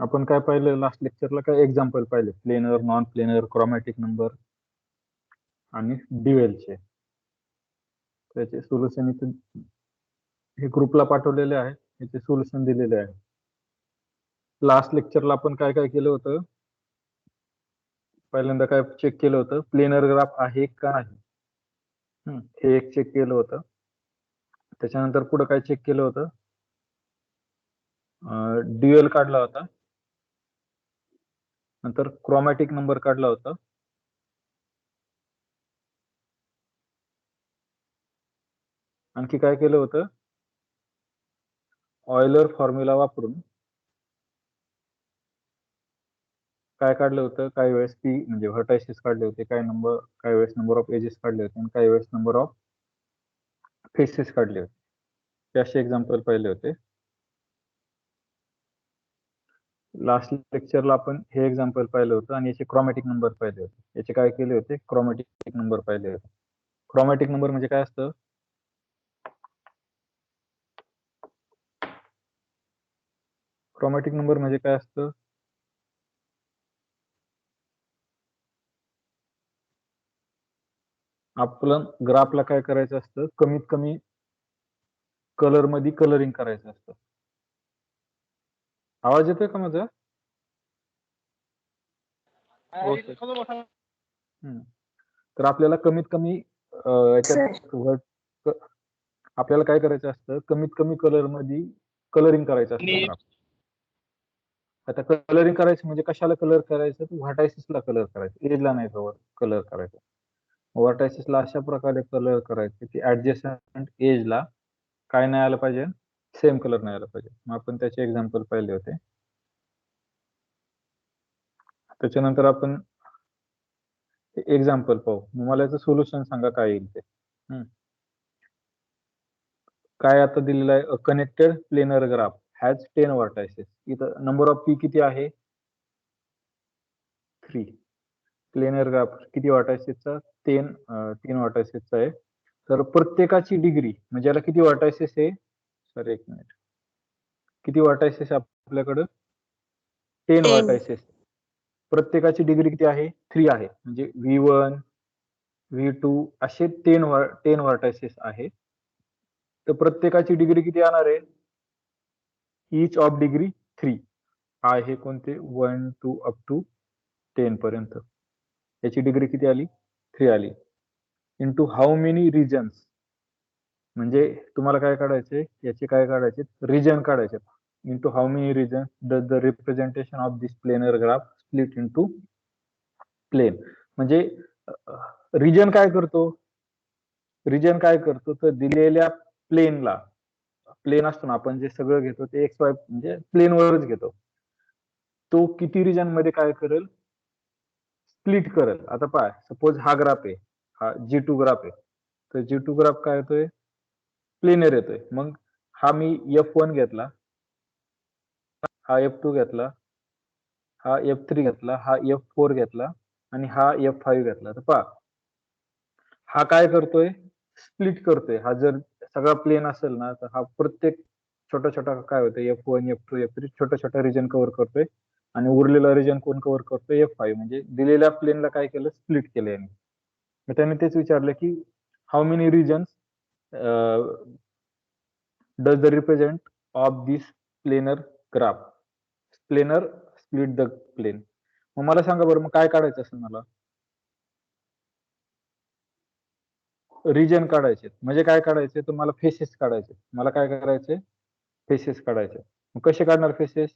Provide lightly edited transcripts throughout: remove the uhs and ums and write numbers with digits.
आपण काय पाहिलं लास्ट लेक्चरला, काय एक्झाम्पल पाहिले, planar, non planar, chromatic number आणि ड्युएलचे. त्याचे सोल्युशन इथे हे ग्रुपला पाठवलेले आहे, याचे सोल्युशन दिलेले आहे. लास्ट लेक्चरला आपण काय काय केलं होतं, पहिल्यांदा काय चेक केलं होतं, प्लेनर ग्राफ आहे का नाही, हे एक चेक केलं होतं. त्याच्यानंतर पुढे काय चेक केलं होतं, ड्युएल काढला होता, नंतर क्रोमॅटिक नंबर काढला होता, आणखी काय केलं होतं, ऑयलर फॉर्म्युला वापरून काय काढलं होतं, काही वेळेस पी म्हणजे व्हर्टायसेस काढले होते, काही वेळेस नंबर ऑफ एजेस काढले होते आणि काही वेळेस नंबर ऑफ फेसेस काढले होते. ते असे एक्झाम्पल पाहिले होते. लास्ट लेक्चरला आपण हे एक्झाम्पल पाहिलं होतं आणि याचे क्रोमॅटिक नंबर पाहिले होते. याचे काय केले होते, क्रोमॅटिक नंबर पाहिले होते. क्रोमॅटिक नंबर म्हणजे काय असतं, क्रोमॅटिक नंबर म्हणजे काय असतं, आपलं ग्राफला काय करायचं असतं, कमीत कमी कलर मध्ये कलरिंग करायचं असतं. आवाज येतोय का माझा? तर आपल्याला कमीत कमी आपल्याला काय करायचं असतं, कमीत कमी कलर मध्ये कलरिंग करायचं असतं ग्राफ. आता कलरिंग करायचं म्हणजे कशाला कलर करायचं, व्हर्टायसिसला कलर करायचं, एजला नाही कलर करायचं. व्हर्टायसिसला अशा प्रकारे कलर करायचे की ऍडजस्टमेंट एजला काय नाही आलं पाहिजे, सेम कलर नाही आला पाहिजे. मग आपण त्याचे एक्झाम्पल पाहिले होते. त्याच्यानंतर आपण एक्झाम्पल पाहू, मला याचं सोल्युशन सांगा काय येईल ते. काय आता दिलेलं आहे, connected planar graph has 10 vertices. इथं नंबर ऑफ पी किती आहे, 3. प्लेनर ग्राफ किती व्हर्टायसेसचा, 3 व्हर्टायसेसचा आहे. तर प्रत्येकाची डिग्री म्हणजे याला किती व्हर्टायसेस आहे, सर एक मिनिट, किती व्हर्टायसेस आपल्याकडं, 10 व्हर्टायसेस. प्रत्येकाची डिग्री किती आहे, 3 आहे. म्हणजे V1 V2 असे 10 व्हर्टायसेस आहे. तर प्रत्येकाची डिग्री किती येणार आहे, इच ऑफ डिग्री 3 आहे. कोणते 1 2 अप टू 10 पर्यंत याची डिग्री किती आली, 3 आली. इंटू हाऊ मेनी रिजन्स, म्हणजे तुम्हाला काय काढायचे, याचे काय काढायचे, रिजन काढायचे. Into how many region does the representation of this planar graph split into plane. म्हणजे रिजन काय करतो, रिजन काय करतो, तर दिलेल्या प्लेनला, प्लेन असतो ना आपण जे सगळं घेतो ते एक्स वाय म्हणजे प्लेनवरच घेतो, तो किती रिजन मध्ये काय करेल, स्प्लिट करेल. आता पाय, सपोज हा ग्राफ आहे, हा G2 ग्राफ आहे, तर G2 ग्राफ काय येतोय, प्लेनर येतोय. मग हा मी F1 घेतला, हा F2 घेतला, हा F3 घेतला, हा F4 घेतला आणि हा F5 घेतला. तर पहा हा काय करतोय, स्प्लिट करतोय. हा जर सगळा प्लेन असेल ना, तर हा प्रत्येक छोटा छोटा काय होतं, F1 F2 F3 छोटा छोटा रिजन कव्हर करतोय आणि उरलेला रिजन कोण कव्हर करतोय, F5. म्हणजे दिलेल्या प्लेनला काय केलं, स्प्लिट केलं याने. मग त्याने तेच विचारलं की how many regions does the represent of this planar graph, planar split the plane. मग मला सांगा बरं, मग काय काढायचं असेल मला, रिजन काढायचे. म्हणजे काय काढायचे, तर मला फेसेस काढायचे. मला काय करायचे, फेसेस काढायचे. मग कसे काढणार फेसेस,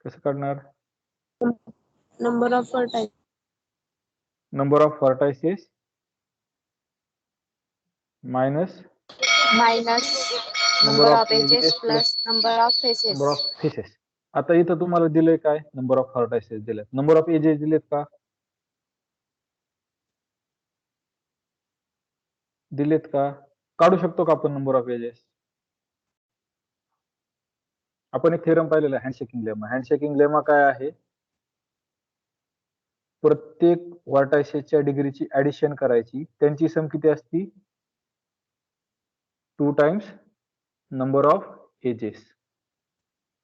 कसं काढणार, number of vertices, number of vertices minus number of edges plus number of faces. Number of faces. आता इथं तुम्हाला दिलंय काय, नंबर ऑफ व्हर्टायसेस दिलेत. नंबर ऑफ एजेस दिलेत का, दिलेत का, काढू शकतो का आपण नंबर ऑफ एजेस. आपण एक थेरम पाहिलेला हँडशेकिंग लेमा. हँडशेकिंग लेमा काय आहे, प्रत्येक व्हर्टायसेसच्या डिग्रीची ऍडिशन करायची, त्यांची सम किती असती, 2 टाइम्स नंबर ऑफ एजेस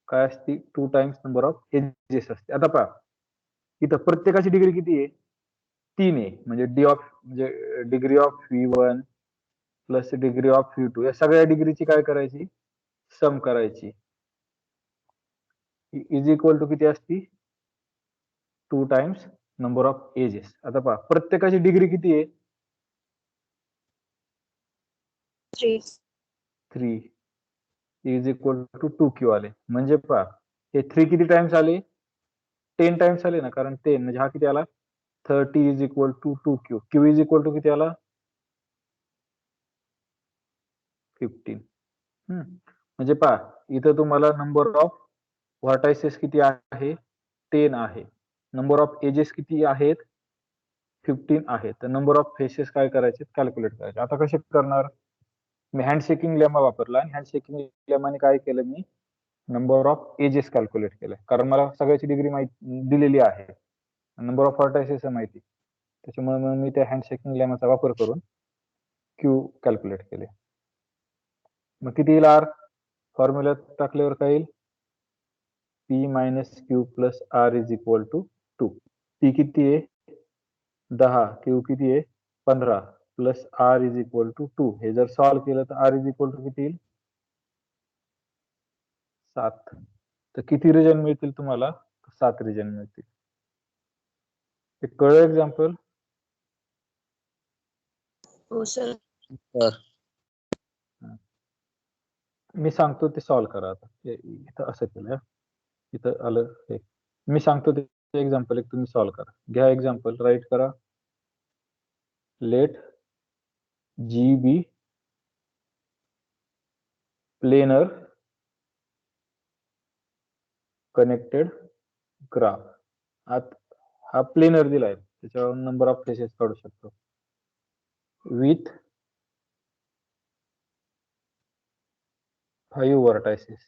काय असते 2 टाइम्स नंबर ऑफ एजेस असते. आता पहा इथं प्रत्येकाची डिग्री किती आहे 3 आहे म्हणजे degree of V1 plus degree of V2 या सगळ्या डिग्रीची काय करायची सम करायची इज इक्वल टू किती असती 2 टाइम्स नंबर ऑफ एजेस. आता पहा प्रत्येकाची डिग्री किती आहे 3. 3 इज इक्वल टू 2Q आले म्हणजे पहा हे 3 किती टाइम्स आले 10 टाइम्स आले ना कारण 10 म्हणजे हा किती आला 30 is equal to 2Q. Q is equal to किती आला 15. म्हणजे पहा इथं तुम्हाला नंबर ऑफ व्हर्टायसेस किती आहे 10 आहे. नंबर ऑफ एजेस किती आहेत 15 आहेत. तर नंबर ऑफ फेसेस काय करायचे कॅल्क्युलेट करायचे. आता कसे करणार मी हँडशेकिंग लेमा वापरला आणि हँडशेकिंग लेमाने काय केलं मी नंबर ऑफ एजेस कॅल्क्युलेट केलं कारण मला सगळ्याची डिग्री माहिती दिलेली आहे नंबर ऑफ व्हर्टायसेस माहिती त्याच्यामुळे मग मी त्या हँडशेकिंग लेमाचा वापर करून क्यू कॅल्क्युलेट केले. मग किती येईल आर फॉर्म्युल्यात टाकल्यावर काय येईल P minus Q plus R is equal to 2. P किती आहे 10 क्यू किती आहे 15 plus R is equal to 2. हे जर सॉल्व्ह केलं तर आर इज इक्वल टू किती येईल 7. तर किती रिजन मिळतील तुम्हाला 7 रिजन मिळतील. ते कळलं एक्झाम्पल हो सर. मी सांगतो ते सॉल्व्ह करा. आता इथं असं केलं इथं आलं हे मी सांगतो ते एक्झाम्पल एक तुम्ही सॉल्व्ह करा. घ्या एक्झाम्पल राईट करा let G be planar connected graph हा प्लेनर दिलाय त्याच्यावर नंबर ऑफ फेसेस काढू शकतो with 5 vertices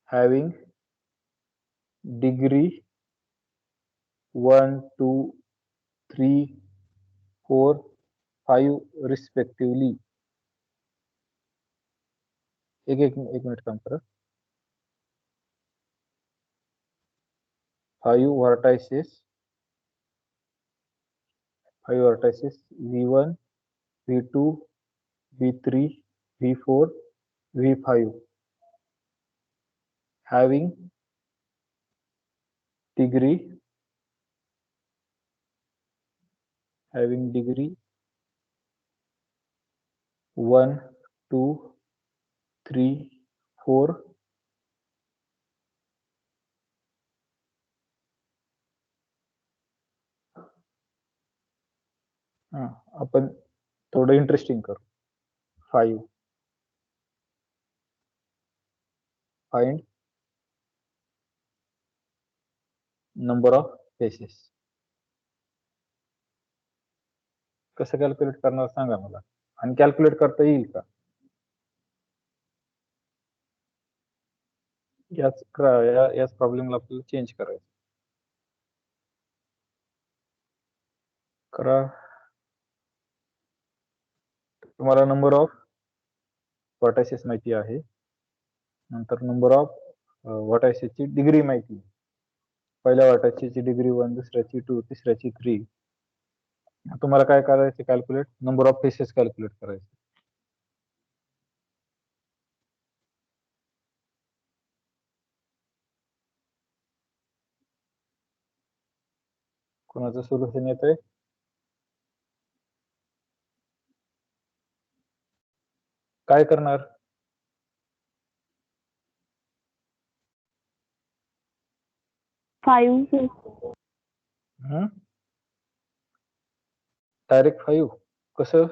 having degree 1, 2, 3, 4, 5 respectively. एक मिनिट काम करा 5 vertices V1 V2 V3 V4 V5 having degree 1, 2, 3, 4 आपण थोडं इंटरेस्टिंग करू 5 फाइंड नंबर ऑफ फेसेस. कसं कॅल्क्युलेट करणार सांगा मला आणि कॅल्क्युलेट करता येईल का याच प्रॉब्लेमला आपल्याला चेंज करायचं करा. तुम्हाला नंबर ऑफ व्हर्टायसेस माहिती आहे नंतर नंबर ऑफ व्हर्टायसेसची डिग्री माहिती पहिल्या व्हर्टायसेसची डिग्री 1 दुसऱ्याची 2 तिसऱ्याची 3. तुम्हाला काय करायचं calculate number of faces calculate करायचं. कोणाचं सोल्युशन येतंय काय करणार 5. डायरेक्ट 5 कसं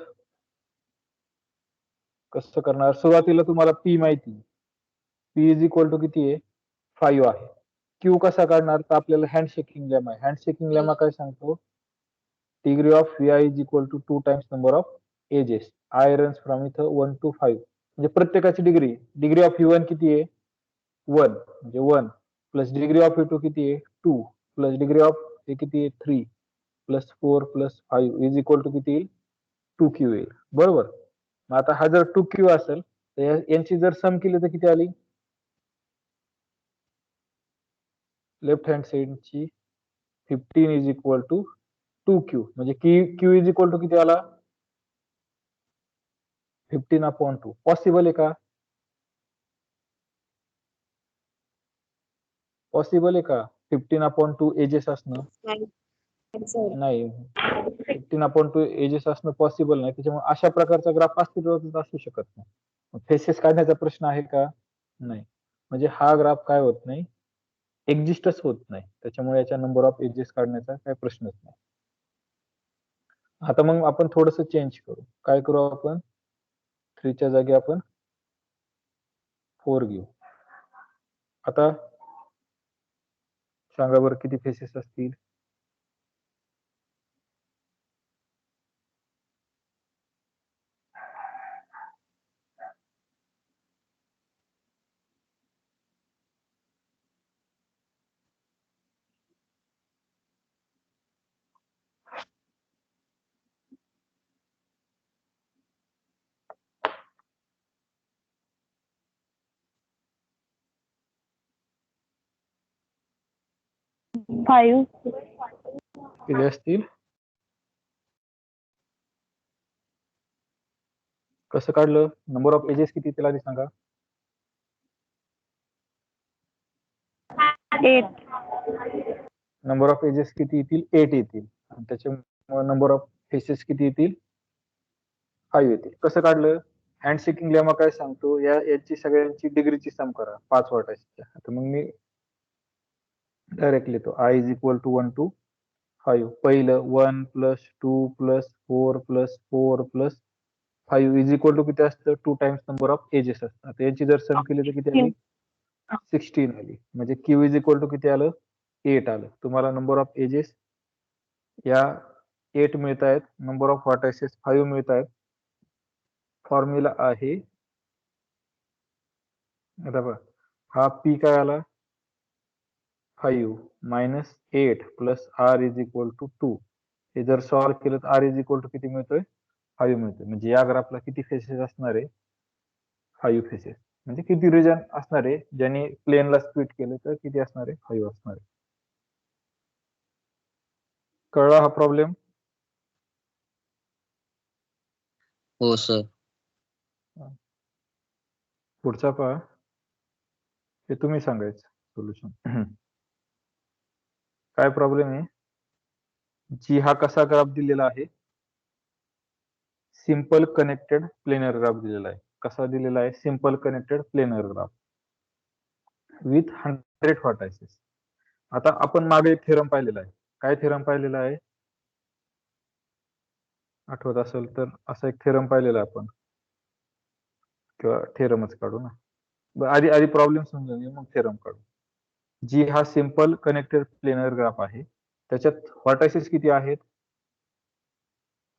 करणार सुरुवातीला तुम्हाला पी माहिती पी इज इक्वल टू किती आहे 5 आहे. क्यू कसा काढणार तर आपल्याला हँडशेकिंग लेमा आहे हँडशेकिंग लेमा काय सांगतो degree of Vi is equal to 2 times number of edges. I runs from इथं 1 to 5 म्हणजे प्रत्येकाची डिग्री ऑफ V1 किती आहे 1 म्हणजे 1 प्लस डिग्री ऑफ V2 किती आहे 2 प्लस डिग्री ऑफ हे किती आहे 3 plus 4 plus 5 is equal to किती येईल 2Q येईल. बरोबर. मग आता हा जर 2Q असेल तर यांची जर सम केली तर किती आली? लेफ्ट हँड साइडची 15 इज इक्वल टू 2Q म्हणजे Q इज इक्वल टू किती आला? 15/2. पॉसिबल आहे का? पॉसिबल आहे का 15/2 एजेस असणं? नाही सर. नाही. 15/2 एजेस असणं पॉसिबल नाही. त्याच्यामुळे अशा प्रकारचा ग्राफ अस्तित्वातच असू शकत नाही. फेसेस काढण्याचा प्रश्न आहे का? नाही. म्हणजे हा ग्राफ काय होत नाही, एक्झिस्टच होत नाही. त्याच्यामुळे याच्या नंबर ऑफ एजेस काढण्याचा काही प्रश्नच नाही. आता मग आपण थोडस चेंज करू. काय करू आपण? 3 च्या जागी आपण 4 घेऊ. आता सांगा बरं किती फेसेस असतील? फाईव्ह. किती असतील? कसं काढलं? नंबर ऑफ एजेस किती त्याला आधी सांगा? 8. नंबर ऑफ एजेस किती येतील? 8 येतील. आणि त्याच्यामुळे नंबर ऑफ फेसेस किती येतील? 5 येतील. कसं काढलं? हँड शेकिंग लेमा काय सांगतो? याची सगळ्यांची डिग्रीची सम करा 5 वाटायच्या. आता मग मी डायरेक्ट लिहितो I is equal to 1 to 5. पहिलं 1 + 2 + 4 + 4 + 5 इज इक्वल टू किती असतं? 2 टाइम्स नंबर ऑफ एजेस असतात. आता याची जर सम केली तर किती आली? 16 आली. म्हणजे Q इज इक्वल टू किती आलं? 8 आलं. तुम्हाला नंबर ऑफ एजेस या 8 मिळत आहेत. नंबर ऑफ व्हर्टायसेस 5 मिळत आहेत. फॉर्म्युला आहे, आता बघा, हा P काय आला? 5 minus 8 plus R is equal to 2. हे जर सॉल्व्ह केलं तर R इज इक्वल टू किती मिळतोय? 5 मिळतोय. म्हणजे या ग्राफला किती फेसेस असणार आहे? 5 फेसेस. म्हणजे किती रिजन असणार आहे? ज्यांनी प्लेनला स्प्लिट केलं तर किती असणार आहे? 5 असणार आहे. कळला हा प्रॉब्लेम? हो सर. पुढचा पहा, हे तुम्ही सांगायचं सोल्युशन. काय प्रॉब्लेम आहे? जी हा कसा ग्राफ दिलेला आहे? सिंपल कनेक्टेड प्लेनर ग्राफ दिलेला आहे. कसा दिलेला आहे? Simple connected planar graph with 100 vertices. आता आपण मागे एक थेरम पाहिलेला आहे. काय थेरम पाहिलेला आहे? आठवत असेल तर असा एक थेरम पाहिलेला आहे आपण, किंवा थेरमच काढू ना. आधी आधी प्रॉब्लेम समजून घेऊ, मग थेरम काढू. जी हा सिंपल कनेक्टेड प्लेनर ग्राफ आहे, त्याच्यात व्हर्टायसेस किती आहेत?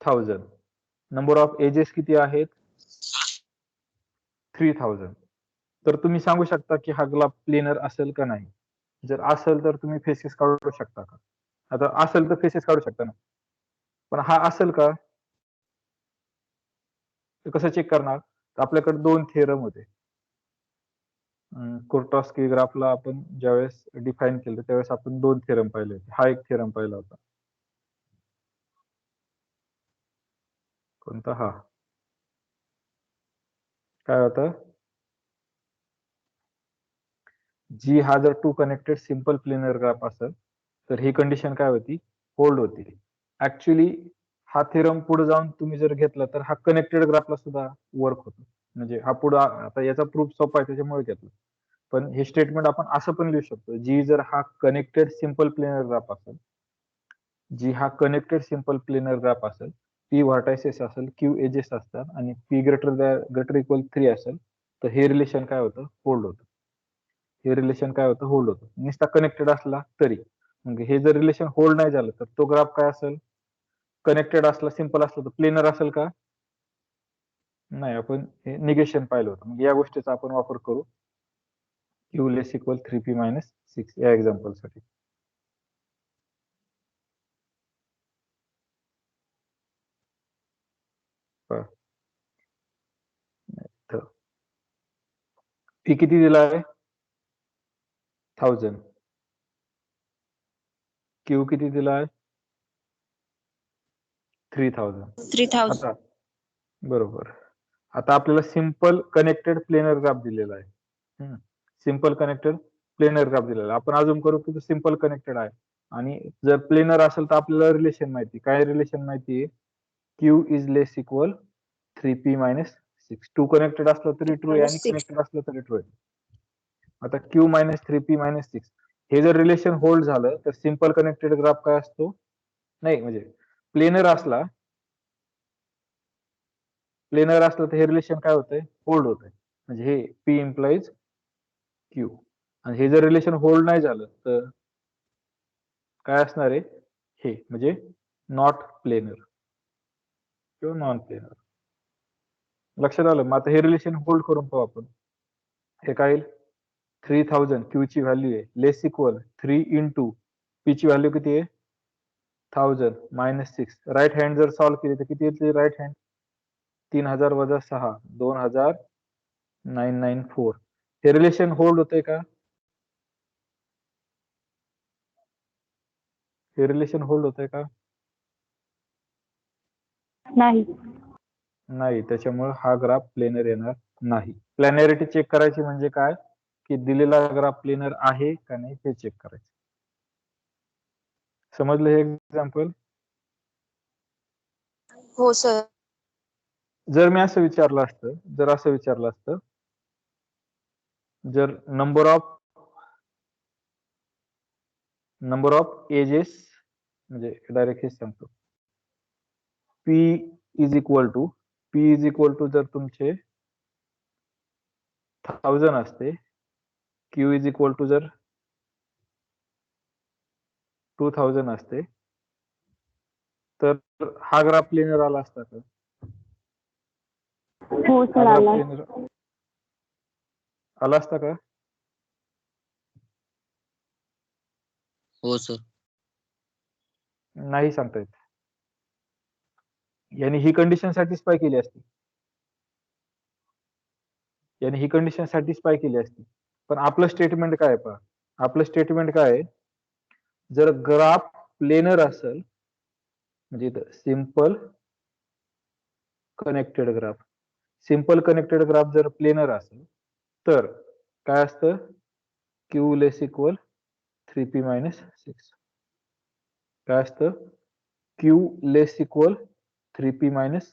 1000. नंबर ऑफ एजेस किती आहेत? 3000. तर तुम्ही सांगू शकता की हा ग्राफ प्लेनर असेल का नाही? जर असेल तर तुम्ही फेसेस काढू शकता का? आता असेल तर फेसेस काढू शकता ना, पण हा असेल का? तर कसं चेक करणार? आपल्याकडे 2 थेरम होते. कुर्टॉस्की ग्राफला आपण ज्यावेळेस डिफाईन केलं त्यावेळेस आपण 2 थेरम पाहिले होते. हा एक थेरम पाहिला होता. कोणता? हा. काय होतं? जी हा जर 2 कनेक्टेड सिंपल प्लेनर ग्राफ असेल तर ही कंडिशन काय होती? होल्ड होती. ऍक्च्युली हा थेरम पुढे जाऊन तुम्ही जर घेतला तर हा कनेक्टेड ग्राफला सुद्धा वर्क होतो. म्हणजे हा पुढे, आता याचा प्रूफ सोपा आहे त्याच्यामुळे घेतला. पण हे स्टेटमेंट आपण असं पण लिहू शकतो, जी जर हा कनेक्टेड सिंपल प्लेनर ग्राफ असेल, जी हा कनेक्टेड सिंपल प्लेनर ग्राफ असेल, P व्हर्टायसेस असेल, Q एजेस असतात आणि P ग्रेटर इक्वल 3 असेल, तर हे रिलेशन काय होतं? होल्ड होतं. हे रिलेशन काय होतं? होल्ड होतं. नुसता कनेक्टेड असला तरी. मग हे जर रिलेशन होल्ड नाही झालं तर तो ग्राफ काय असेल? कनेक्टेड असला, सिंपल असला तर प्लेनर असेल का? नाही. आपण हे निगेशन पाहिलं होतं. मग या गोष्टीचा आपण वापर करू Q लेस इक्वल 3P मायनस 6 या एक्झाम्पल साठी. पी किती दिला आहे 1000. क्यू किती दिला आहे 3000. 3000. आता बरोबर. आता आपल्याला सिंपल कनेक्टेड प्लेनर ग्राफ दिलेला आहे. सिंपल कनेक्टेड प्लेनर ग्राफ दिलेला आहे. आपण अजून करू की सिंपल कनेक्टेड आहे आणि जर प्लेनर असेल तर आपल्याला रिलेशन माहिती. काय रिलेशन माहिती आहे? Q is less equal 3p minus 6. Two connected असलं तरी ट्रू आहे आणि 6. कनेक्टेड असलं तरी ट्रू आहे. आता क्यू मायनस 3p मायनस 6 हे जर रिलेशन होल्ड झालं तर सिंपल कनेक्टेड ग्राफ काय असतो? नाही म्हणजे प्लेनर असला तर हे रिलेशन काय होतंय? होल्ड होतंय. म्हणजे हे पी इम्प्लाइज क्यू. आणि हे जर रिलेशन होल्ड नाही झालं तर काय असणार आहे? हे म्हणजे नॉट प्लेनर किंवा नॉन प्लेनर. लक्षात आलं? मग आता हे रिलेशन होल्ड करून पाहू आपण. हे काय येईल? 3000 क्यू ची व्हॅल्यू आहे लेस इक्वल 3 इंटू पी ची व्हॅल्यू किती आहे 1000 मायनस 6. राईट हँड जर सॉल्व्ह केली तर किती येते राईट हँड? 3000 वजा 6 2994. हे रिलेशन होल्ड होतंय का? हे रिलेशन होल्ड होतंय का? नाही. नाही. त्याच्यामुळे हा ग्राफ प्लेनर येणार नाही. प्लॅनॅरिटी चेक करायची म्हणजे काय? की दिलेला ग्राफ प्लेनर आहे का नाही हे चेक करायचं. समजलं हे एक्झाम्पल? हो सर. जर मी असं विचारलं असतं जर नंबर ऑफ एजेस म्हणजे डायरेक्ट हेच सांगतो पी इज इक्वल टू जर तुमचे 1000 असते क्यू इज इक्वल टू जर 2000 असते तर हा ग्राफ प्लेनर आला असता का? हो हा सर ग्राफ आला. प्लेनर आला असता का? हो सर. नाही सांगता येत. याने ही कंडिशन सॅटिस्फाय केली असती. पण आपलं स्टेटमेंट काय आहे पहा. आपलं स्टेटमेंट काय आहे? जर ग्राफ प्लेनर असेल म्हणजे इथं सिंपल कनेक्टेड ग्राफ जर प्लेनर असेल तर काय असतं? Q less equal 3p minus 6. काय असतं? Q less equal 3p minus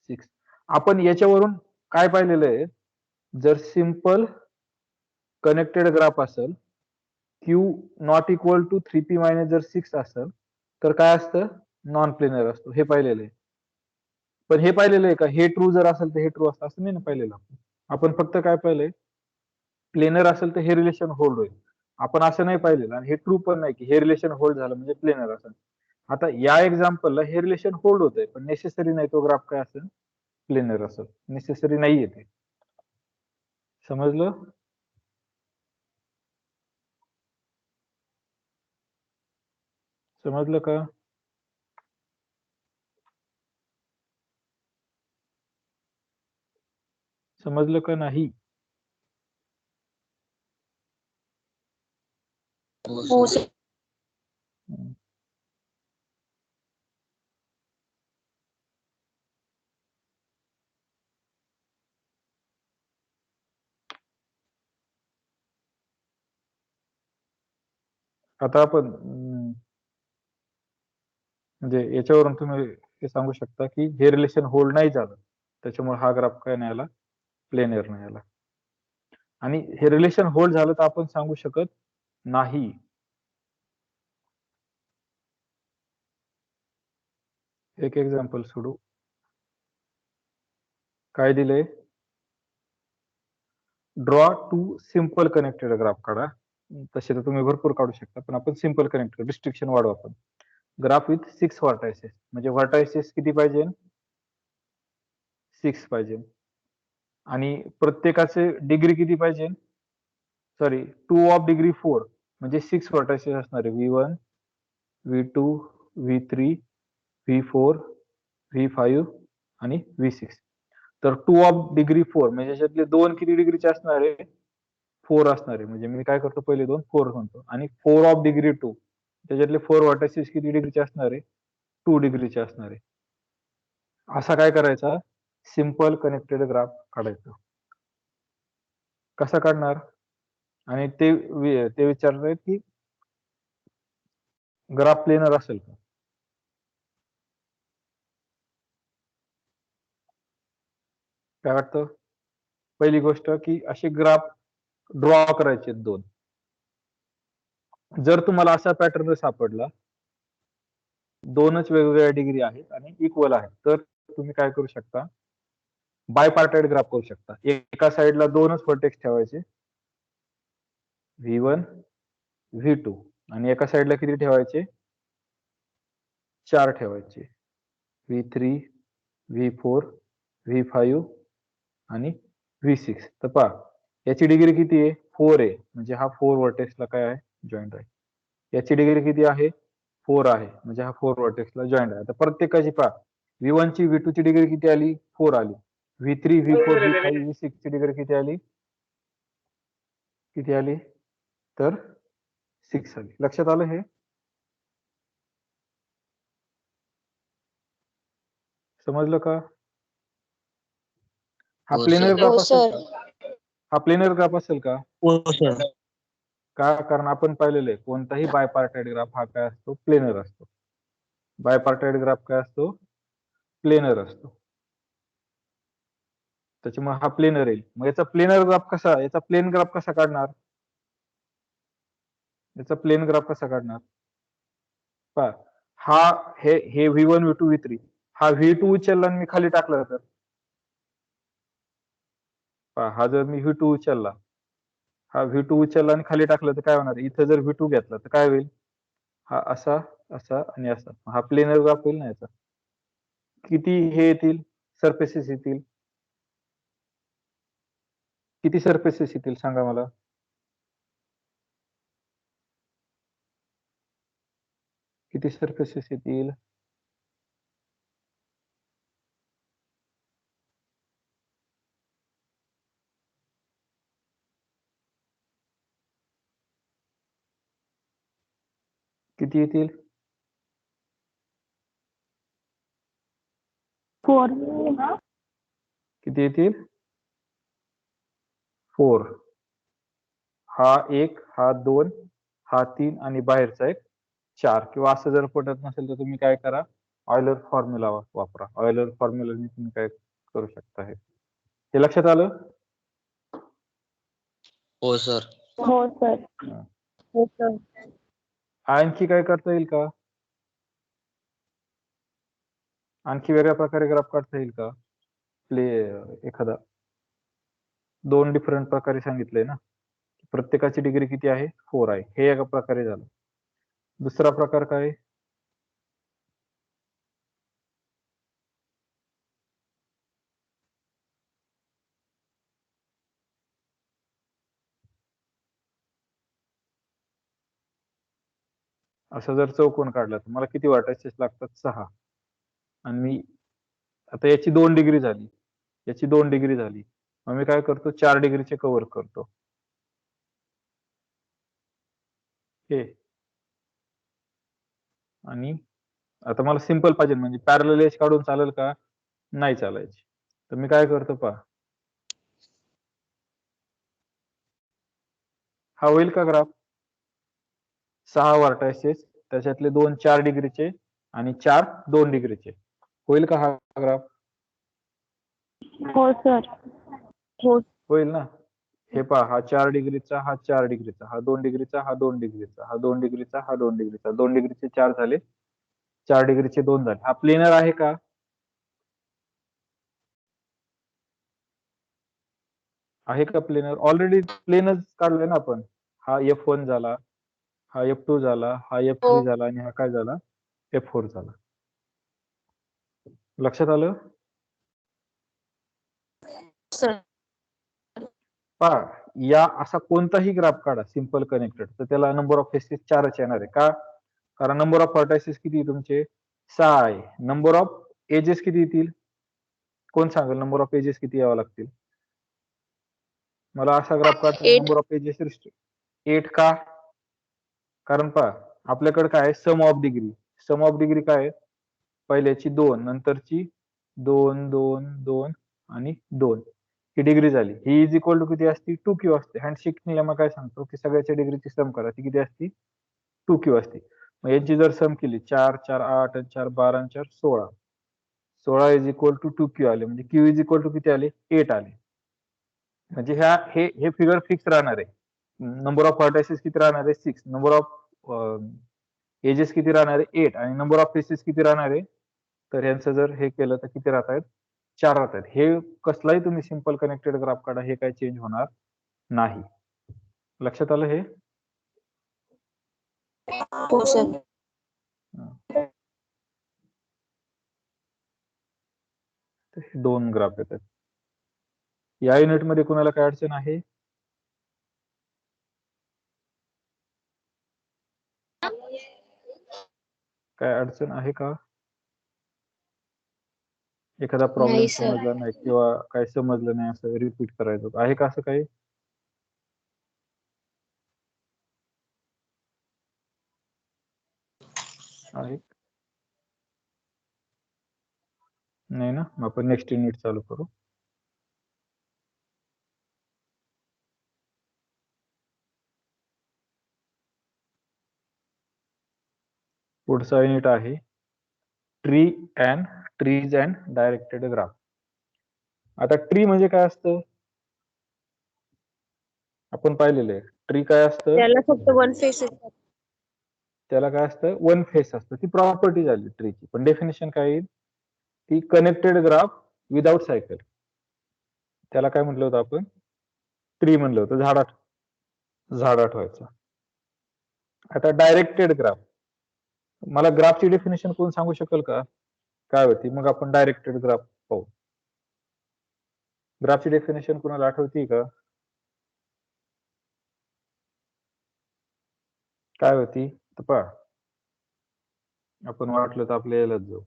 6. आपण याच्यावरून काय पाहिलेलं आहे? जर सिंपल कनेक्टेड ग्राफ असेल Q not equal to 3p minus जर 6 असेल तर काय असतं? नॉन प्लेनर असतो. हे पाहिलेलं आहे. पण हे पाहिलेलं आहे का हे ट्रू जर असेल तर हे ट्रू असतं असं नाही ना पाहिलेलं आपण फक्त काय पाहिलंय प्लेनर असेल तर हे रिलेशन होल्ड होईल. आपण असं नाही पाहिलेलं आणि हे ट्रू पण नाही की हे रिलेशन होल्ड झालं म्हणजे प्लेनर असेल. आता या एक्झाम्पलला हे रिलेशन होल्ड होतंय पण नेसेसरी नाही तो ग्राफ काय असेल प्लेनर असेल. नेसेसरी नाहीये ते. समजलं? समजलं का? समजलं का नाही? हो सर. हम्म. आता आपण म्हणजे याच्यावरून तुम्ही हे सांगू शकता की हे रिलेशन होल्ड नाही झालं त्याच्यामुळे हा ग्राफ काय नाही आला प्लेनर नाही आला. आणि हे रिलेशन होल्ड झालं तर आपण सांगू शकत नाही. एक एक्झाम्पल सोडू. काय दिलंय? Draw two simple connected graph काढा. तसे तर तुम्ही भरपूर काढू शकता पण आपण सिंपल कनेक्टेड रिस्ट्रिक्शन वाढवू आपण. ग्राफ विथ 6 व्हर्टायसेस म्हणजे व्हर्टायसेस किती पाहिजे? 6 पाहिजे. आणि प्रत्येकाचे डिग्री किती पाहिजे? सॉरी 2 ऑफ डिग्री 4 म्हणजे 6 व्हर्टायसेस असणार आहे V1 V2 V3 V4 V5 आणि V6. तर 2 ऑफ डिग्री 4 म्हणजे याच्यातले दोन किती डिग्रीचे असणार आहे? 4 असणार आहे. म्हणजे मी काय करतो, पहिले दोन 4 म्हणतो. आणि 4 ऑफ डिग्री 2 त्याच्यातले 4 व्हर्टायसेस किती डिग्रीचे असणार आहे? 2 डिग्रीचे असणार आहे. असा काय करायचा? सिंपल कनेक्टेड ग्राफ काढायचा. कसा काढणार? आणि ते विचारतायत की ग्राफ प्लेनर असेल का? काय वाटतं? पहिली गोष्ट की असे ग्राफ ड्रॉ करायचे दोन. जर तुम्हाला असा पॅटर्न सापडला, दोनच वेगवेगळ्या डिग्री आहेत आणि इक्वल आहेत, तर तुम्ही काय करू शकता? बायपार्टाइड ग्राफ करू शकता. एका साइडला दोनच व्हर्टेक्स ठेवायचे, V1 V2, आणि एका साइडला किती ठेवायचे? 4 ठेवायचे, V3 V4 V5 आणि V6. तर पहा, याची डिग्री किती आहे? 4 आहे. म्हणजे हा 4 व्हर्टेक्सला काय आहे? जॉईंट आहे. याची डिग्री किती आहे? 4 आहे. म्हणजे हा 4 व्हर्टेक्सला जॉईंट आहे. आता प्रत्येकाची पहा, V1 ची V2 ची डिग्री किती आली? 4 आली. V3 V4 V5 V6 ची डिग्री किती आली? किती आली? तर 6 आली. लक्षात आलं हे? समजलं का? हा हो प्लेनर सर. ग्राफ हो असेल सर. का? हा प्लेनर ग्राफ असेल का? हो सर. का? कारण आपण पाहिलेलं आहे, कोणताही बायपार्टाइड ग्राफ हा काय असतो? प्लेनर असतो. बायपार्टाइड ग्राफ काय असतो? प्लेनर असतो. त्याच्यामुळे हा प्लेनर येईल. मग याचा प्लेनर ग्राफ कसा? याचा प्लेन ग्राफ कसा काढणार? याचा प्लेन ग्राफ कसा काढणार? पहा, हा हे V1 V2 V3, हा V2 उचलला आणि मी खाली टाकला तर, पहा, हा जर मी V2 उचलला, हा V2 उचलला आणि खाली टाकलं तर काय होणार? इथं जर V2 घेतला तर काय होईल? हा असा, असा आणि असा. हा प्लेनर ग्राफ होईल ना याचा. किती हे येतील? सरफेसेस येतील? किती सरफेसेस येतील सांगा मला? किती सरफेसेस येतील? किती येतील? 4. किती येतील? 4. हा 1, हा 2, हा 3 आणि बाहेरचा एक 4. किंवा असं जर पटत नसेल तर तुम्ही काय करा? ऑयलर फॉर्म्युला वापरा. ऑयलर फॉर्म्युलाने तुम्ही काय करू शकता? हे लक्षात आलं? हो सर. हो सर. हा. हो सर. आणखी काय करता येईल का? आणखी वेगळ्या प्रकारे ग्राफ काढता येईल का? एखादा 2 डिफरंट प्रकारे सांगितलंय ना, प्रत्येकाची डिग्री किती आहे? 4 आहे. हे एका प्रकारे झालं. दुसरा प्रकार काय? असं जर चौकोन काढला तर मला किती वाटायचे लागतात? 6. आणि मी आता याची 2 डिग्री झाली, याची 2 डिग्री झाली. मग मी काय करतो? 4 डिग्रीचे कव्हर करतो. हे आणि आता मला सिंपल पाहिजे, म्हणजे पॅरलल एज काढून चालेल का? नाही चालायची. तर मी काय करतो पहा, हा होईल का ग्राफ? 6 व्हर्टायसेस, त्याच्यातले 2 4 डिग्रीचे आणि 4 2 डिग्रीचे. होईल का हा ग्राफ? हो सर. हो. होईल ना? हे पहा, हा 4 डिग्रीचा, हा 4 डिग्रीचा, हा 2 डिग्रीचा, हा 2 डिग्रीचा, हा 2 डिग्रीचा, हा 2 डिग्रीचा. 2 डिग्रीचे 4 झाले, 4 डिग्रीचे 2 झाले. हा प्लेनर आहे का? आहे का प्लेनर? ऑलरेडी प्लेनच काढलंय ना आपण. हा F1 झाला, हा F2 झाला, हा F3 हो झाला आणि हा काय झाला? F4 झाला. लक्षात आलं? सर. पहा, या असा कोणताही ग्राफ काढा सिंपल कनेक्टेड, तर त्याला नंबर ऑफ फेसेस 4च येणार आहे. का? कारण नंबर ऑफ व्हर्टायसेस किती आहे तुमचे? 6 आहे. नंबर ऑफ एजेस किती येतील? कोण सांगेल नंबर ऑफ एजेस किती यावं लागतील? मला असा ग्राफ काढता Eight. नंबर ऑफ एजेस 8 का? कारण पहा आपल्याकडे काय sum of degree. Sum of degree काय आहे? पहिल्याची 2, नंतरची 2 2 2 आणि 2 ही डिग्री झाली. ही इज इक्वल टू किती असते? 2q असते. हँडशेकिंग लेमा काय सांगतो की सगळ्याच्या डिग्रीची सम करा. ती किती असते? 2q असते. मग यांची जर सम केली 4 4 8 आणि 4 12 आणि 4 16. 16 इज इक्वल टू 2q आले म्हणजे q इज इक्वल टू किती आले? 8 आले. म्हणजे हे फिगर फिक्स राहणार आहे. नंबर ऑफ व्हर्टायसेस किती राहणार आहे? 6. नंबर ऑफ एजेस किती राहणार आहे? 8 आणि नंबर ऑफ फेसेस किती राहणार आहे? तर यांचं जर हे केलं तर किती राहत आहेत? 4 राहत आहेत. हे कसलाही तुम्ही सिंपल कनेक्टेड ग्राफ काढा, हे काही चेंज होणार नाही. लक्षात आलं हे? हो सर. तर हे 2 ग्राफ येतात. या युनिट मध्ये कुणाला काय अडचण आहे? काय अडचण आहे का? एखादा प्रॉब्लेम नाही सर. समजला नाही किंवा काय समजलं नाही असं रिपीट करायचं आहे का असं काही? आहे? नाही ना? मग आपण नेक्स्ट युनिट चालू करू. पुढचा युनिट आहे ट्रीज अँड डायरेक्टेड ग्राफ. आता ट्री म्हणजे काय असतं? आपण पाहिलेलं आहे. ट्री काय असतं? त्याला फक्त वन फेस त्याला काय असतं? वन फेस असतं. ती प्रॉपर्टी झाली ट्रीची. पण डेफिनेशन काय येईल? ती कनेक्टेड ग्राफ विदाउट सायकल. त्याला काय म्हटलं होतं आपण? ट्री म्हणलं होतं. झाड आठवायचं. आता डायरेक्टेड ग्राफ. मला ग्राफची डेफिनेशन कोण सांगू शकेल का? काय होती? मग आपण डायरेक्टेड ग्राफ पाहू. ग्राफची डेफिनेशन कोणाला आठवते का? काय होती? तर पहा आपण वाटलं तर आपल्या यालाच जाऊ.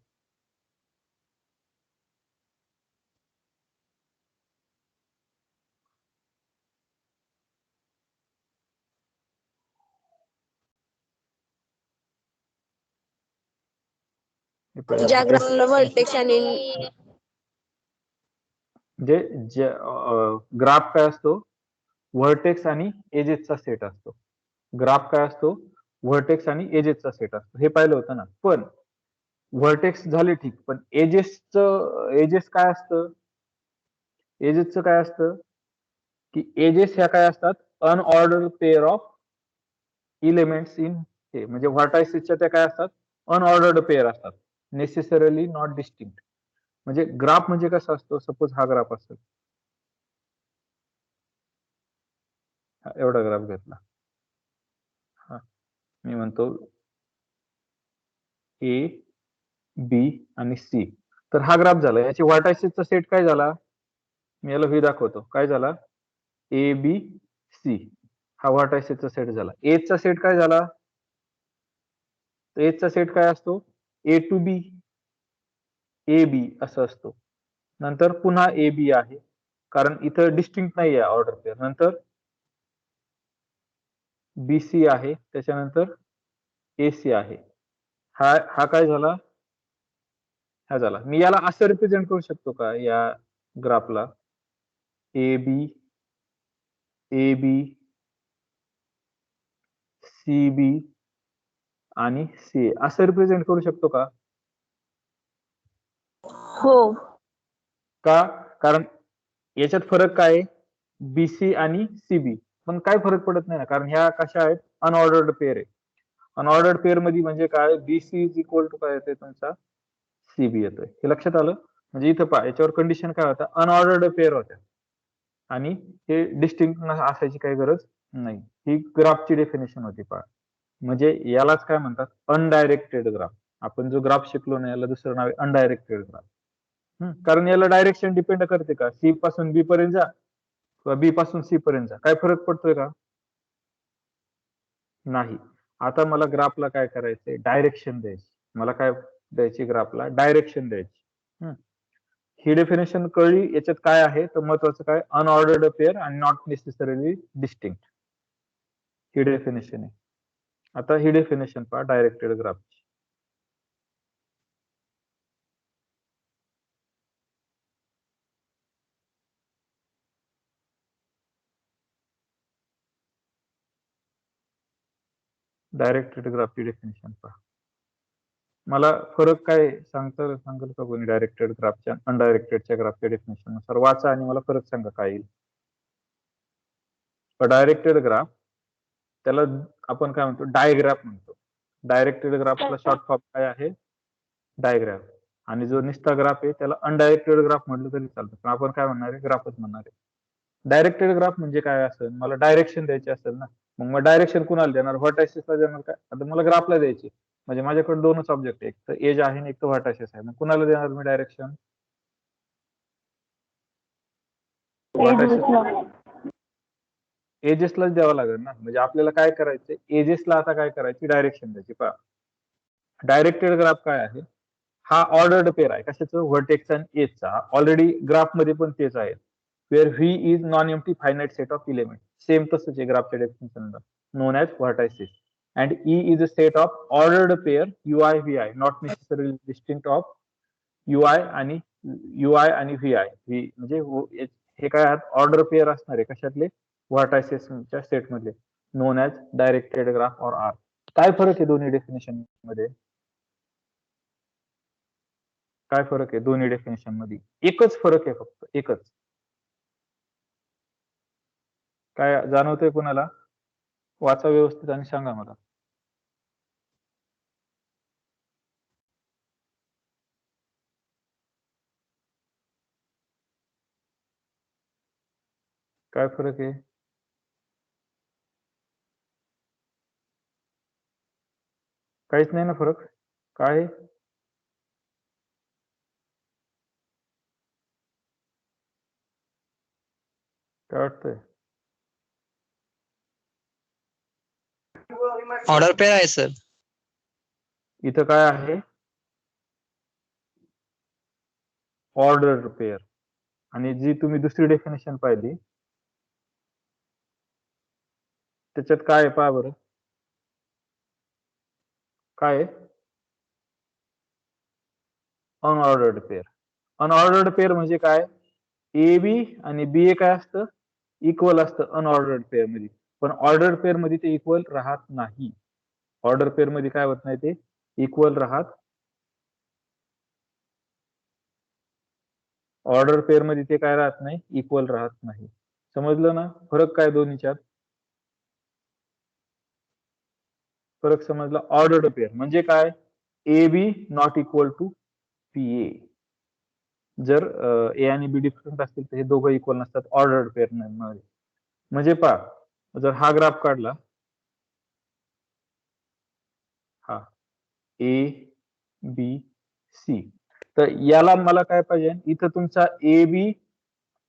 हे पहा, ज्या याचं ग्राफला व्हर्टेक्स आणि म्हणजे ग्राफ काय असतो? व्हर्टेक्स आणि एजेसचा सेट असतो. ग्राफ काय असतो? व्हर्टेक्स आणि एजेसचा सेट असतो. हे पाहिलं होतं ना. पण व्हर्टेक्स झाले ठीक, पण एजेस काय असतं? एजेसचं काय असतं? की एजेस ह्या काय असतात? Unordered pair of elements in हे म्हणजे व्हर्टायसेसच्या त्या काय असतात? अनऑर्डर्ड पेअर असतात. Necessarily not distinct. म्हणजे ग्राफ म्हणजे कसा असतो? सपोज हा ग्राफ असेल. एवढा ग्राफ घेतला. हा मी म्हणतो ए बी आणि सी. तर हा ग्राफ झाला. याची व्हर्टायसेसचा सेट काय झाला? मी याला व्ही दाखवतो. काय झाला? ए बी सी हा व्हर्टायसेसचा सेट झाला. एजचा सेट काय झाला? एजचा सेट काय असतो? ए टू बी, ए बी असं असतो. नंतर पुन्हा ए बी आहे कारण इथं डिस्टिंक्ट नाही आहे ऑर्डर पेअर. नंतर बी सी आहे, त्याच्यानंतर ए सी आहे. हा काय झाला? हा झाला. मी याला असं रिप्रेझेंट करू शकतो का या ग्राफला? A B, A B, C B आणि सी असं रिप्रेझेंट करू शकतो का? हो. का? कारण याच्यात फरक काय आहे? बीसी आणि सीबी. पण काय फरक पडत नाही ना, कारण ह्या कशा आहेत? अनऑर्डर्ड पेअर आहे. अनऑर्डर्ड पेअर मध्ये म्हणजे काय? बीसी इज इक्वल टू काय येतोय तुमचा? सीबी येतोय. हे लक्षात आलं? म्हणजे इथं पहा याच्यावर कंडिशन काय होता? अनऑर्डर्ड पेअर होत्या आणि हे डिस्टिंक्ट असायची काही गरज नाही. ही ग्राफची डेफिनेशन होती पहा. म्हणजे यालाच काय म्हणतात? Undirected graph. आपण जो ग्राफ शिकलो ना याला दुसरं नाव आहे अनडायरेक्टेड ग्राफ. कारण याला डायरेक्शन डिपेंड करते का? सी पासून बी पर्यंत जा किंवा बी पासून सी पर्यंत जा. काय फरक पडतोय का? नाही. आता मला ग्राफला काय करायचंय? डायरेक्शन द्यायची. मला काय द्यायची ग्राफला? डायरेक्शन द्यायची. ही डेफिनेशन कळली. याच्यात काय आहे तर महत्वाचं काय, अनऑर्डर्ड पेअर आणि not necessarily distinct, he definition आहे. आता ही डेफिनेशन पहा डायरेक्टेड ग्राफची. डायरेक्टेड ग्राफची डेफिनेशन पहा. मला फरक काय सांगाल का कोणी डायरेक्टेड ग्राफच्या अनडायरेक्टेडच्या ग्राफच्या डेफिनेशन नुसार वाचा आणि मला फरक सांगा काय येईल. डायरेक्टेड ग्राफ त्याला आपण काय म्हणतो, डायग्राफ म्हणतो. डायरेक्टेड ग्राफला शॉर्ट फॉर्म काय आहे, डायग्राफ. आणि जो निस्ता ग्राफ आहे त्याला अनडायरेक्टेड ग्राफ म्हटलं तरी चालतं, पण आपण काय म्हणणार आहे, ग्राफच म्हणणार आहे. डायरेक्टेड ग्राफ म्हणजे काय असेल, मला डायरेक्शन द्यायची असेल ना, मग डायरेक्शन कुणाला देणार, व्हर्टायसेसला देणार काय, आता मला ग्राफला द्यायची, म्हणजे माझ्याकडे दोनच ऑब्जेक्ट आहे, एक तर एज आहे आणि एक तर व्हर्टायसेस आहे. मग कुणाला देणार मी डायरेक्शन, एजेसलाच द्यावं लागेल ना. म्हणजे आपल्याला काय करायचं, एजेसला आता काय करायची, डायरेक्शन द्यायची. पहा डायरेक्टेड ग्राफ काय आहे, हा ऑर्डर्ड पेअर आहे. कशाचं, व्हर्टेक्स आणि एजचा. ऑलरेडी ग्राफ मध्ये पण तेच आहे. Where V is non empty finite set of element, same तसंच आहे ग्राफच्या डेफिनेशनला, known as vertices. And E is a set of ordered pair UI VI, not necessarily distinct of UI आणि VI. म्हणजे हे काय ऑर्डर पेअर असणार आहे, कशातले, व्हर्टायसेसच्या सेट मधले, known as directed graph or R. काय फरक आहे दोन्ही डेफिनेशन मध्ये, काय फरक आहे दोन्ही डेफिनेशन मध्ये, एकच फरक आहे फक्त, एकच. काय जाणवतंय कुणाला, वाचा व्यवस्थित आणि सांगा मला. काय फरक आहे, काहीच नाही ना फरक, काय आहे? काय वाटतंय, ऑर्डर पेअर आहे सर. इथं काय आहे, ऑर्डर पेअर. आणि जी तुम्ही दुसरी डेफिनेशन पाहिली त्याच्यात काय आहे पहा बरं, काय आहे, अनऑर्डर्ड पेअर. अनऑर्डर्ड पेअर म्हणजे काय, ए बी आणि बी ए काय असतं, इक्वल असतं अनऑर्डर्ड पेअर मध्ये. पण ऑर्डर्ड पेअर मध्ये ते इक्वल राहत नाही. ऑर्डर पेअर मध्ये काय होत नाही, ते इक्वल राहत, ऑर्डर पेअर मध्ये ते काय राहत नाही, इक्वल राहत नाही. समजलं ना फरक काय दोन्हीच्यात, फरक समजला. ऑर्डर्ड पेअर म्हणजे काय, A B not equal to P A. जर ए आणि बी डिफरंट असतील तर हे दोघं इक्वल नसतात ऑर्डर्ड पेअर मध्ये. म्हणजे पहा, जर हा ग्राफ काढला, हा ए बी सी, तर याला मला काय पाहिजे, इथं तुमचा ए बी,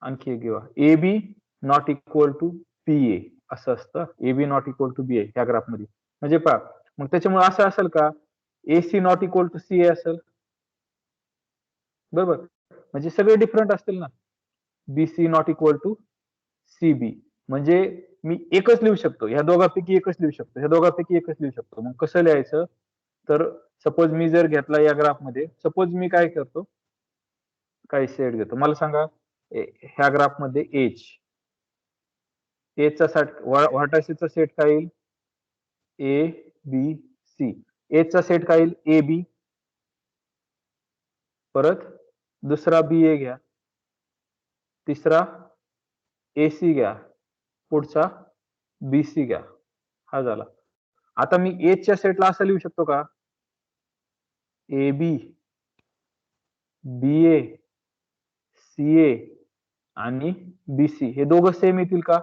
आणखी एक घेऊया, A B not equal to P A असं असतं, A B not equal to B A या ग्राफ मध्ये. म्हणजे पहा, मग त्याच्यामुळे असं असेल का, A C not equal to C A असेल, बरोबर. म्हणजे सगळे डिफरंट असतील ना, B C not equal to C B. म्हणजे मी एकच लिहू शकतो, ह्या दोघांपैकी एकच लिहू शकतो, ह्या दोघांपैकी एकच लिहू शकतो. मग कसं लिहायचं, तर सपोज मी जर घेतला या ग्राफ मध्ये, सपोज मी काय करतो, काही सेट घेतो, मला सांगा ह्या ग्राफ मध्ये एजचा सेट, व्हर्टायसेसचा सेट काय येईल, ए बी सी. एजचा सेट काय येईल, ए बी, परत दुसरा बी ए घ्या, तिसरा ए सी घ्या, पुढचा बी सी घ्या. हा झाला. आता मी एजच्या सेटला असं लिहू शकतो का, A B, B A, C ए आणि बी सी हे दोघं सेम येतील का,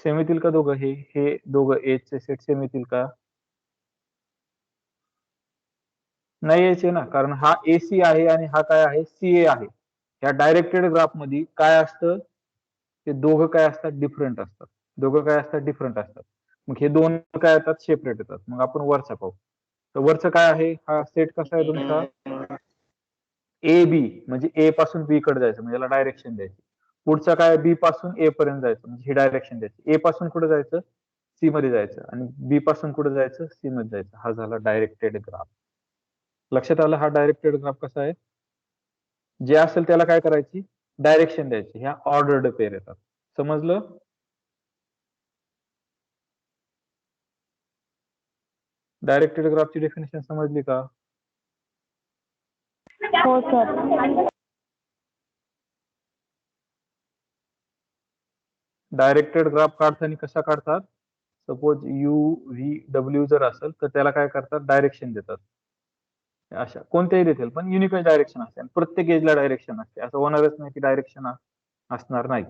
सेम येतील का दोघं, हे दोघं एजचे सेट सेम येतील का, नाही यायचे ना, कारण हा एसी आहे आणि हा काय आहे, सीए आहे. ह्या डायरेक्टेड ग्राफ मध्ये काय असतं, ते दोघं काय असतात, डिफरंट असतात. दोघं काय असतात, डिफरंट असतात. मग हे दोन काय येतात, सेपरेट येतात. मग आपण वरचा पाहू, तर वरचं काय आहे, हा सेट कसा आहे तुमचा ए बी, म्हणजे ए पासून बी कडे जायचं म्हणजे याला डायरेक्शन द्यायची. पुढचा काय बी पासून ए पर्यंत जायचं म्हणजे ही डायरेक्शन द्यायची. ए पासून कुठे जायचं, सी मध्ये जायचं, आणि बी पासून कुठे जायचं, सी मध्ये जायचं. हा झाला डायरेक्टेड ग्राफ. लक्षात आलं हा डायरेक्टेड ग्राफ कसा आहे. जे असेल त्याला काय करायची, डायरेक्शन द्यायची. ह्या ऑर्डर्ड पेअर येतात. समजलं. डायरेक्टेड ग्राफची डेफिनेशन समजली का. हो सर. डायरेक्टेड ग्राफ काढताना कसा काढतात, सपोज यू व्ही डब्ल्यू जर असेल तर त्याला काय करतात, डायरेक्शन देतात. अशा कोणत्याही देतील पण युनिकच डायरेक्शन असते आणि प्रत्येक एजला डायरेक्शन असते. असं होणारच नाही की डायरेक्शन असणार नाही.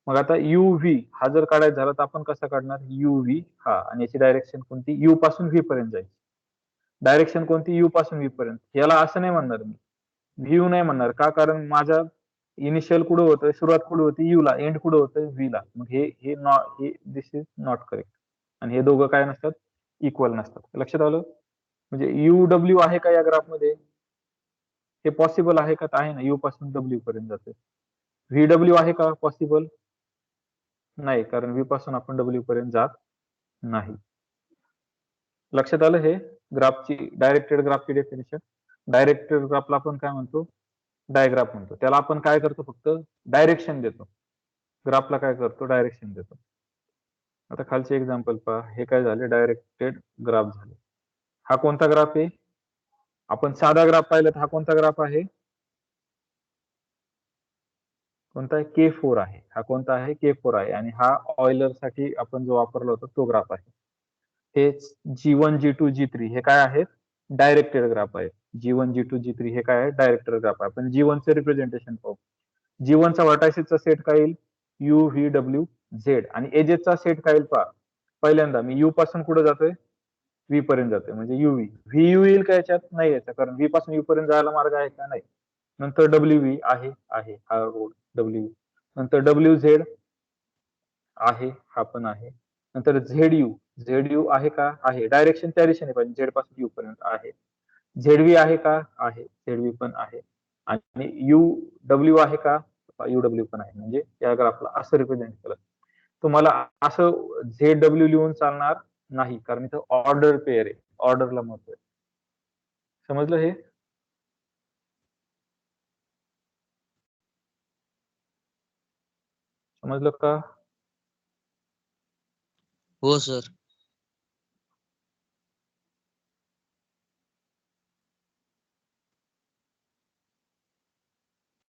मग आता यू व्ही हा जर काढायचा झाला तर आपण कसा काढणार, यू व्ही हा, आणि याची डायरेक्शन कोणती, यू पासून व्ही पर्यंत जायची. डायरेक्शन कोणती, यू पासून व्ही पर्यंत. याला असं नाही म्हणणार मी, व्ह्यू नाही म्हणणार का, कारण माझा इनिशियल कुठं होतं, सुरुवात कुठं होती यू ला, एंड कुठं होतं व्ही ला. मग हे दिस इज नॉट करेक्ट. आणि हे दोघं काय नसतात, इक्वल नसतात. लक्षात आलं. म्हणजे यू डब्ल्यू आहे का या ग्राफ मध्ये, हे पॉसिबल आहे का, आहे ना, यू पासून डब्ल्यू पर्यंत जाते. व्ही डब्ल्यू आहे का पॉसिबल, नाही, कारण व्ही पासून आपण डब्ल्यू पर्यंत जात नाही. लक्षात आलं. हे ग्राफची, डायरेक्टेड ग्राफची डेफिनेशन. डायरेक्टेड ग्राफला आपण काय म्हणतो, डायग्राफ म्हणतो. त्याला आपण काय करतो, फक्त डायरेक्शन देतो. ग्राफला काय करतो, डायरेक्शन देतो. आता खालचे एक्झाम्पल पहा. हे काय झाले, डायरेक्टेड ग्राफ झाले. हा कोणता ग्राफ आहे, आपण साधा ग्राफ पाहिला तर हा कोणता ग्राफ आहे, कोणता आहे, K4 आहे. हा कोणता आहे, K4 आहे. आणि हा ऑइलर साठी आपण जो वापरला होता तो ग्राफ आहे. हे G1 G2 G3 हे काय आहेत, डायरेक्टेड ग्राफ आहे. G1 G2 G3 हे काय आहे, डायरेक्टेड ग्राफ आहे. आपण G1 चे रिप्रेझेंटेशन पाहू. G1 चा व्हर्टायसेसचा सेट काय येईल, U V W Z, आणि एजेसचा सेट काय येईल पहा. पहिल्यांदा मी U पासून कुठे जातोय, V पर्यंत जातोय म्हणजे UV. VU येईल का याच्यात, नाही याचा, कारण V पासून U पर्यंत जायला मार्ग आहे का, नाही. नंतर WV आहे, हा रोड WV. नंतर WZ आहे, हा पण आहे. नंतर ZU आहे का, आहे. डायरेक्शन त्या दिशेने पाहिजे, Z पासून U पर्यंत आहे. ZV आहे का, आहे. ZV पण आहे. आणि UW आहे का, UW पण आहे. म्हणजे या ग्राफला असं रिप्रेझेंट केलं. तुम्हाला असं ZW लिहून चालणार नाही, कारण इथं ऑर्डर पेअर आहे, ऑर्डरला महत्व आहे. समजलं हे. समजलं का. हो सर.